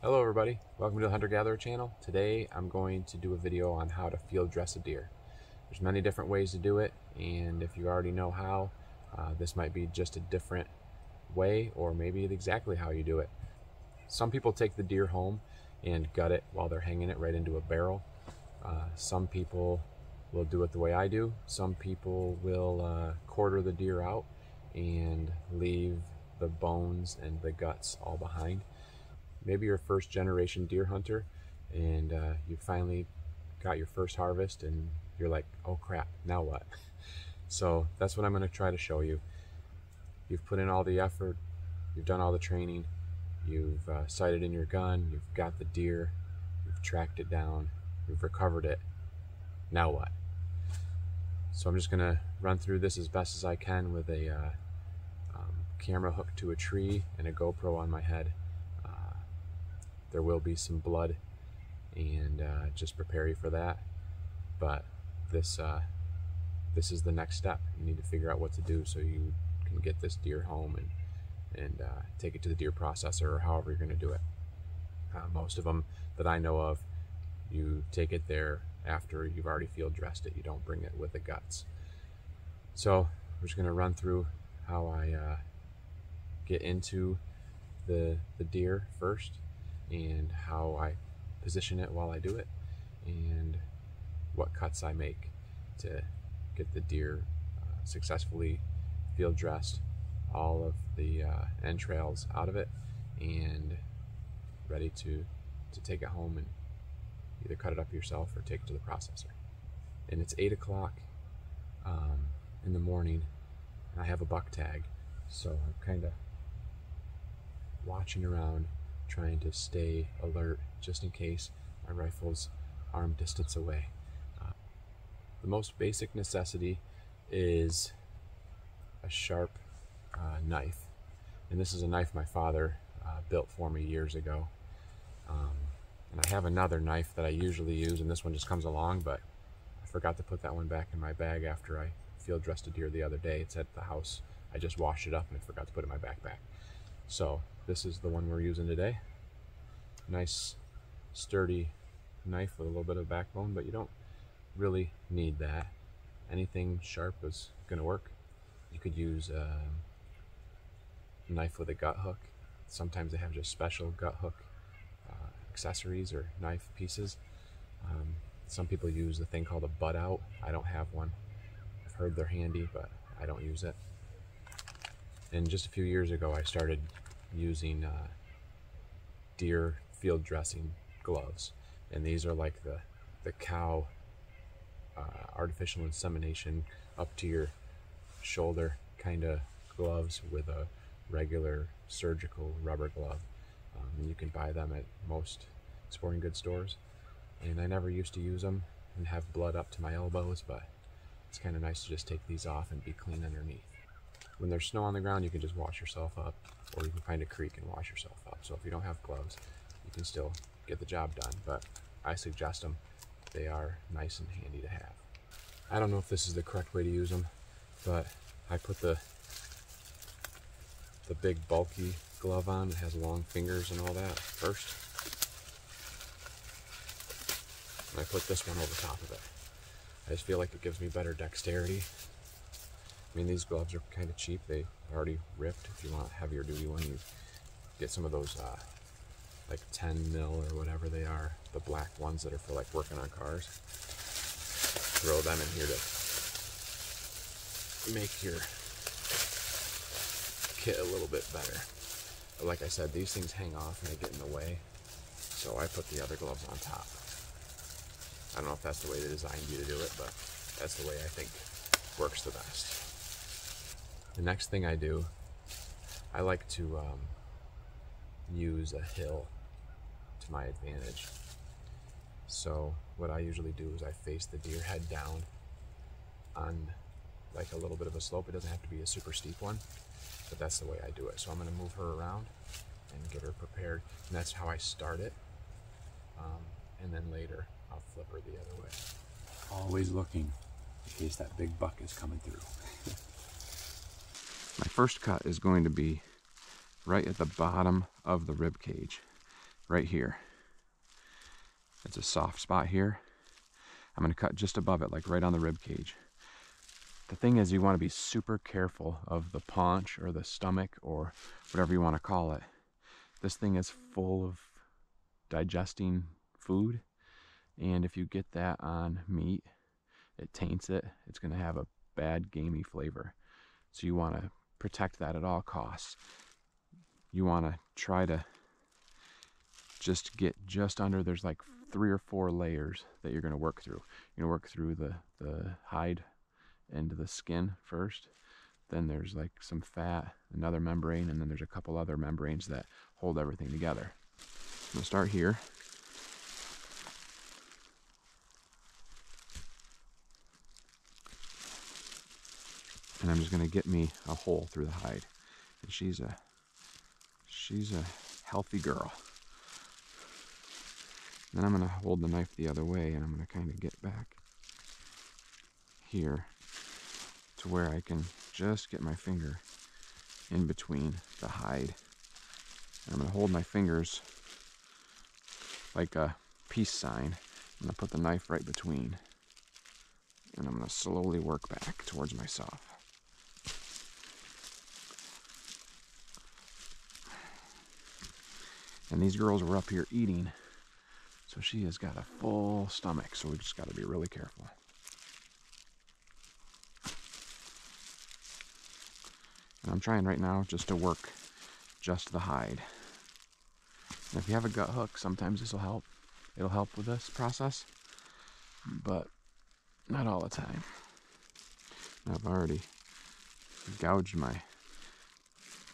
Hello everybody, welcome to the Hunter Gatherer channel. Today I'm going to do a video on how to field dress a deer. There's many different ways to do it, and if you already know how, this might be just a different way, or maybe exactly how you do it. Some people take the deer home and gut it while they're hanging it right into a barrel. Some people will do it the way I do. Some people will quarter the deer out and leave the bones and the guts all behind. Maybe you're a first generation deer hunter and you finally got your first harvest and you're like, oh crap, now what? So that's what I'm going to try to show you. You've put in all the effort, you've done all the training, you've sighted in your gun, you've got the deer, you've tracked it down, you've recovered it. Now what? So I'm just going to run through this as best as I can with a camera hooked to a tree and a GoPro on my head. There will be some blood, and just prepare you for that. But this is the next step. You need to figure out what to do so you can get this deer home and take it to the deer processor, or however you're going to do it. Most of them that I know of, you take it there after you've already field dressed it. You don't bring it with the guts. So we're just going to run through how I get into the deer first, and how I position it while I do it, and what cuts I make to get the deer successfully field dressed, all of the entrails out of it, and ready to take it home and either cut it up yourself or take it to the processor. And it's 8 o'clock in the morning, and I have a buck tag, so I'm kind of watching around, trying to stay alert just in case my rifle's arm distance away. The most basic necessity is a sharp knife, and this is a knife my father built for me years ago. And I have another knife that I usually use, and this one just comes along, but I forgot to put that one back in my bag after I field dressed a deer the other day. It's at the house. I just washed it up and I forgot to put it in my backpack. So this is the one we're using today. Nice sturdy knife with a little bit of backbone, but you don't really need that. Anything sharp is going to work. You could use a knife with a gut hook. Sometimes they have just special gut hook accessories or knife pieces. Some people use the thing called a butt out. I don't have one. I've heard they're handy, but I don't use it. And just a few years ago I started using deer field dressing gloves, and these are like the cow artificial insemination up to your shoulder kind of gloves with a regular surgical rubber glove. And you can buy them at most sporting goods stores, and I never used to use them and have blood up to my elbows, but it's kind of nice to just take these off and be clean underneath. When there's snow on the ground, you can just wash yourself up, or you can find a creek and wash yourself up. So if you don't have gloves, you can still get the job done, but I suggest them. They are nice and handy to have. I don't know if this is the correct way to use them, but I put the big bulky glove on. It has long fingers and all that first. And I put this one over top of it. I just feel like it gives me better dexterity. I mean, these gloves are kind of cheap. They already ripped. If you want a heavier duty one, you get some of those like 10 mil or whatever they are, the black ones that are for like working on cars. Throw them in here to make your kit a little bit better. But like I said, these things hang off and they get in the way, so I put the other gloves on top. I don't know if that's the way they designed you to do it, but that's the way I think works the best. The next thing I do, I like to use a hill to my advantage. So what I usually do is I face the deer head down on like a little bit of a slope. It doesn't have to be a super steep one, but that's the way I do it. So I'm going to move her around and get her prepared, and that's how I start it. And then later I'll flip her the other way. Always looking in case that big buck is coming through. My first cut is going to be right at the bottom of the rib cage, right here. It's a soft spot here. I'm going to cut just above it, like right on the rib cage. The thing is, you want to be super careful of the paunch or the stomach or whatever you want to call it. This thing is full of digesting food, and if you get that on meat, it taints it. It's going to have a bad gamey flavor. So you want to protect that at all costs. You want to try to just get just under, there's like 3 or 4 layers that you're going to work through. You're going to work through the hide and the skin first. Then there's like some fat, another membrane, and then there's a couple other membranes that hold everything together. I'm going to start here. And I'm just going to get me a hole through the hide. And she's a healthy girl. Then I'm going to hold the knife the other way, and I'm going to kind of get back here to where I can just get my finger in between the hide. And I'm going to hold my fingers like a peace sign. I'm going to put the knife right between, and I'm going to slowly work back towards myself. And these girls were up here eating, so she has got a full stomach, so we just got to be really careful. And I'm trying right now just to work just the hide. And if you have a gut hook, sometimes this will help. It'll help with this process, but not all the time. I've already gouged my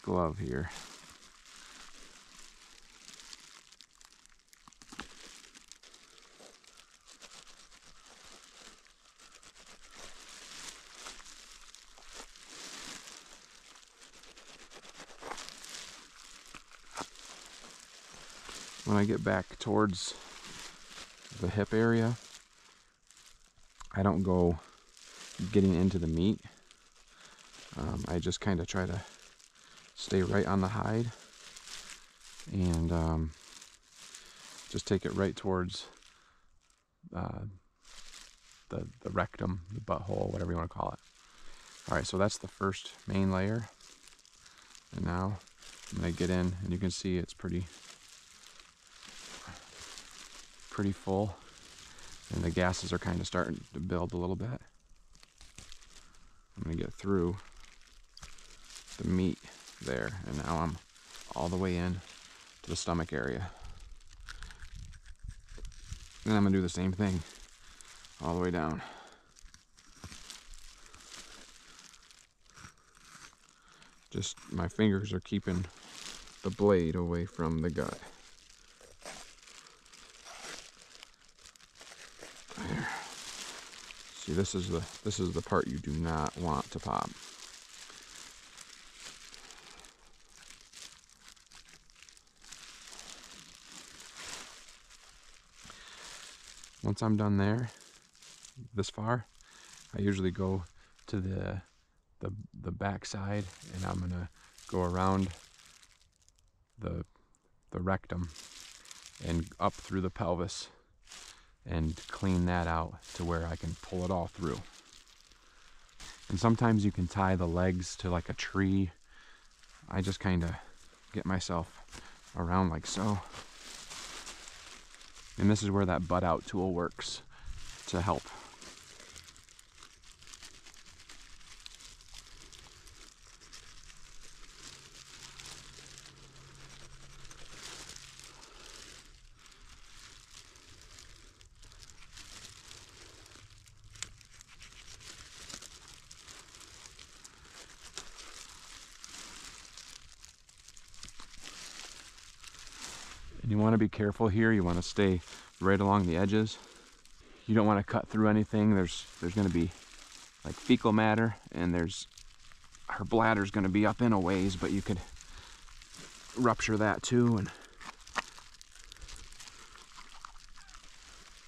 glove here. When I get back towards the hip area, I don't go getting into the meat. I just kind of try to stay right on the hide and just take it right towards the rectum, the butthole, whatever you want to call it. All right, so that's the first main layer. And now I'm going to get in, and you can see it's pretty full, and the gases are kind of starting to build a little bit. I'm going to get through the meat there, and now I'm all the way in to the stomach area. Then I'm going to do the same thing all the way down. Just my fingers are keeping the blade away from the gut. There. See, this is the part you do not want to pop. Once I'm done there, this far, I usually go to the back side, and I'm gonna go around the rectum and up through the pelvis and clean that out to where I can pull it all through. And sometimes you can tie the legs to like a tree. I just kind of get myself around like so. And this is where that butt out tool works to help. And you want to be careful here. You want to stay right along the edges. You don't want to cut through anything. There's going to be like fecal matter, and her bladder's going to be up in a ways, but you could rupture that too. And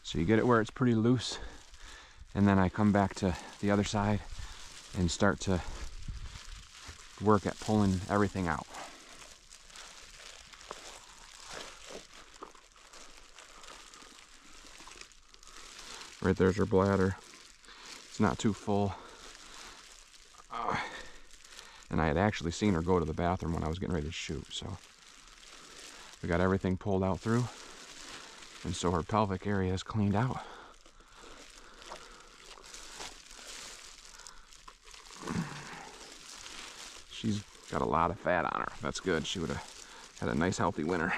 so you get it where it's pretty loose, and then I come back to the other side and start to work at pulling everything out. Right there's her bladder. It's not too full. And I had actually seen her go to the bathroom when I was getting ready to shoot, so we got everything pulled out through, and so her pelvic area is cleaned out. She's got a lot of fat on her. That's good. She would have had a nice healthy winter.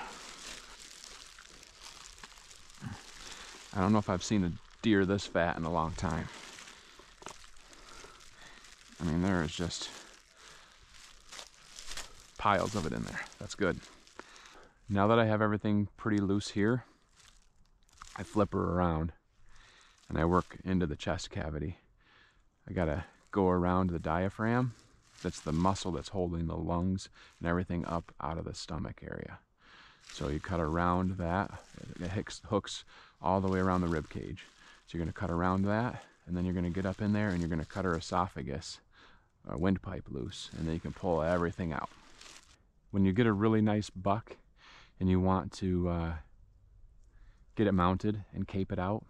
I don't know if I've seen a deer this fat in a long time. I mean, there is just piles of it in there. That's good. Now that I have everything pretty loose here, I flip her around and I work into the chest cavity. I gotta go around the diaphragm. That's the muscle that's holding the lungs and everything up out of the stomach area. So you cut around that. It hooks all the way around the rib cage. So you're gonna cut around that, and then you're gonna get up in there and you're gonna cut her esophagus, windpipe loose, and then you can pull everything out. When you get a really nice buck and you want to get it mounted and cape it out,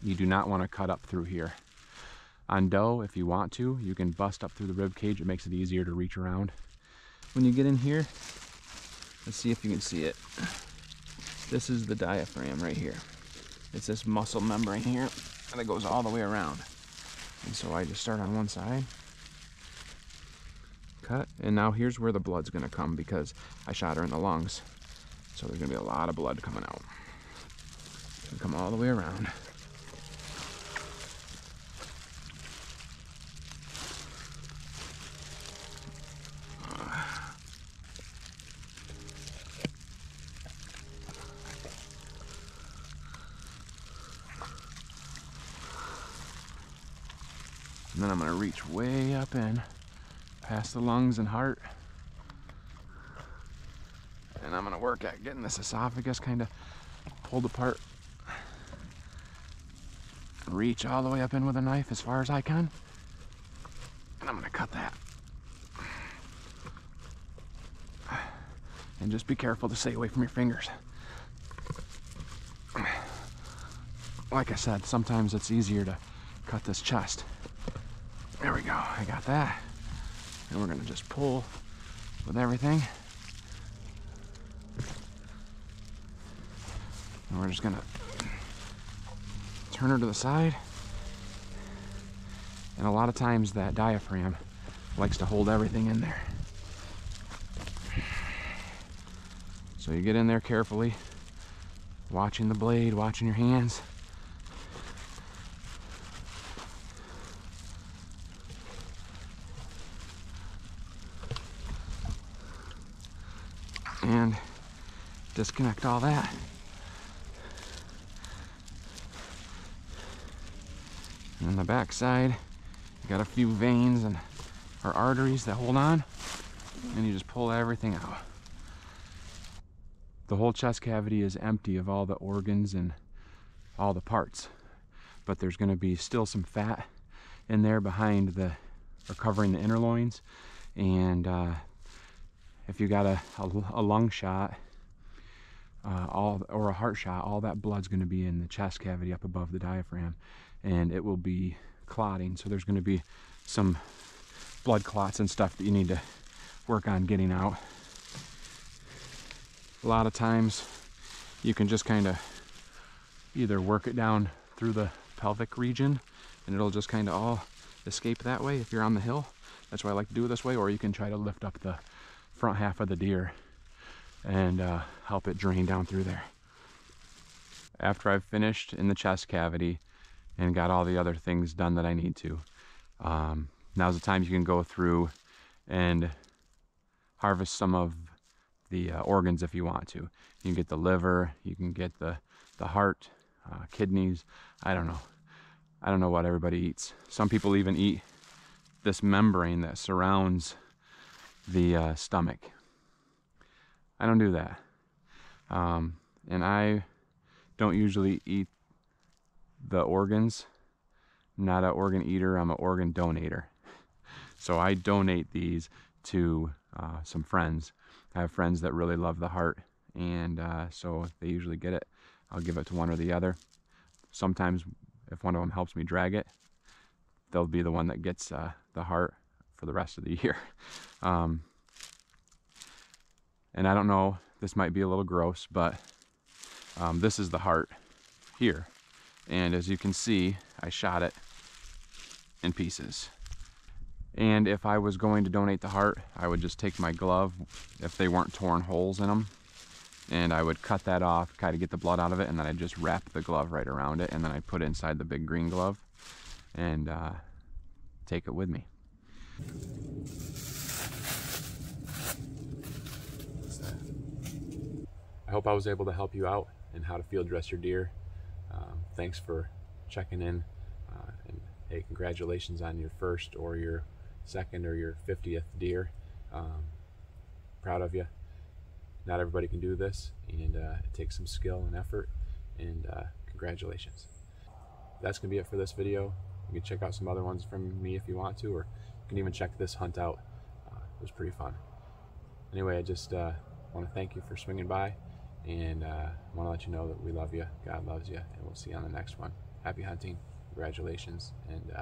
you do not want to cut up through here. On doe, if you want to, you can bust up through the rib cage. It makes it easier to reach around. When you get in here, let's see if you can see it. This is the diaphragm right here. It's this muscle membrane here, and it goes all the way around. And so I just start on one side, cut, and now here's where the blood's gonna come because I shot her in the lungs. So there's gonna be a lot of blood coming out. So come all the way around. And then I'm gonna reach way up in, past the lungs and heart. And I'm gonna work at getting this esophagus kind of pulled apart. Reach all the way up in with a knife as far as I can. And I'm gonna cut that. And just be careful to stay away from your fingers. Like I said, sometimes it's easier to cut this chest. There we go, I got that. And we're gonna just pull with everything. And we're just gonna turn her to the side. And a lot of times that diaphragm likes to hold everything in there. So you get in there carefully, watching the blade, watching your hands. And disconnect all that. And on the back side, you got a few veins and or arteries that hold on, and you just pull everything out. The whole chest cavity is empty of all the organs and all the parts, but there's going to be still some fat in there behind the, or covering the inner loins, and if you got a lung shot or a heart shot, all that blood's going to be in the chest cavity up above the diaphragm, and it will be clotting. So there's going to be some blood clots and stuff that you need to work on getting out. A lot of times you can just kind of either work it down through the pelvic region and it'll just kind of all escape that way if you're on the hill. That's why I like to do it this way, or you can try to lift up the front half of the deer and help it drain down through there. After I've finished in the chest cavity and got all the other things done that I need to, now's the time you can go through and harvest some of the organs if you want to. You can get the liver, you can get the heart, kidneys. I don't know what everybody eats. Some people even eat this membrane that surrounds the stomach. I don't do that. And I don't usually eat the organs. I'm not an organ eater, I'm an organ donator. So I donate these to some friends. I have friends that really love the heart, and so they usually get it. I'll give it to one or the other. sometimes if one of them helps me drag it, they'll be the one that gets the heart for the rest of the year. And I don't know, this might be a little gross, but this is the heart here. And as you can see, I shot it in pieces. And if I was going to donate the heart, I would just take my glove, if they weren't torn holes in them, and I would cut that off, kind of get the blood out of it, and then I'd just wrap the glove right around it, and then I'd put it inside the big green glove and take it with me. I hope I was able to help you out in how to field dress your deer. Thanks for checking in, and hey, congratulations on your first or your second or your 50th deer. Proud of you. Not everybody can do this, and it takes some skill and effort, and congratulations. That's gonna be it for this video. You can check out some other ones from me if you want to, or you can even check this hunt out. It was pretty fun. Anyway, I just want to thank you for swinging by, and I want to let you know that we love you, God loves you, and we'll see you on the next one. Happy hunting, congratulations, and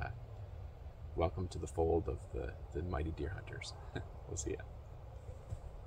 welcome to the fold of the mighty deer hunters. We'll see ya.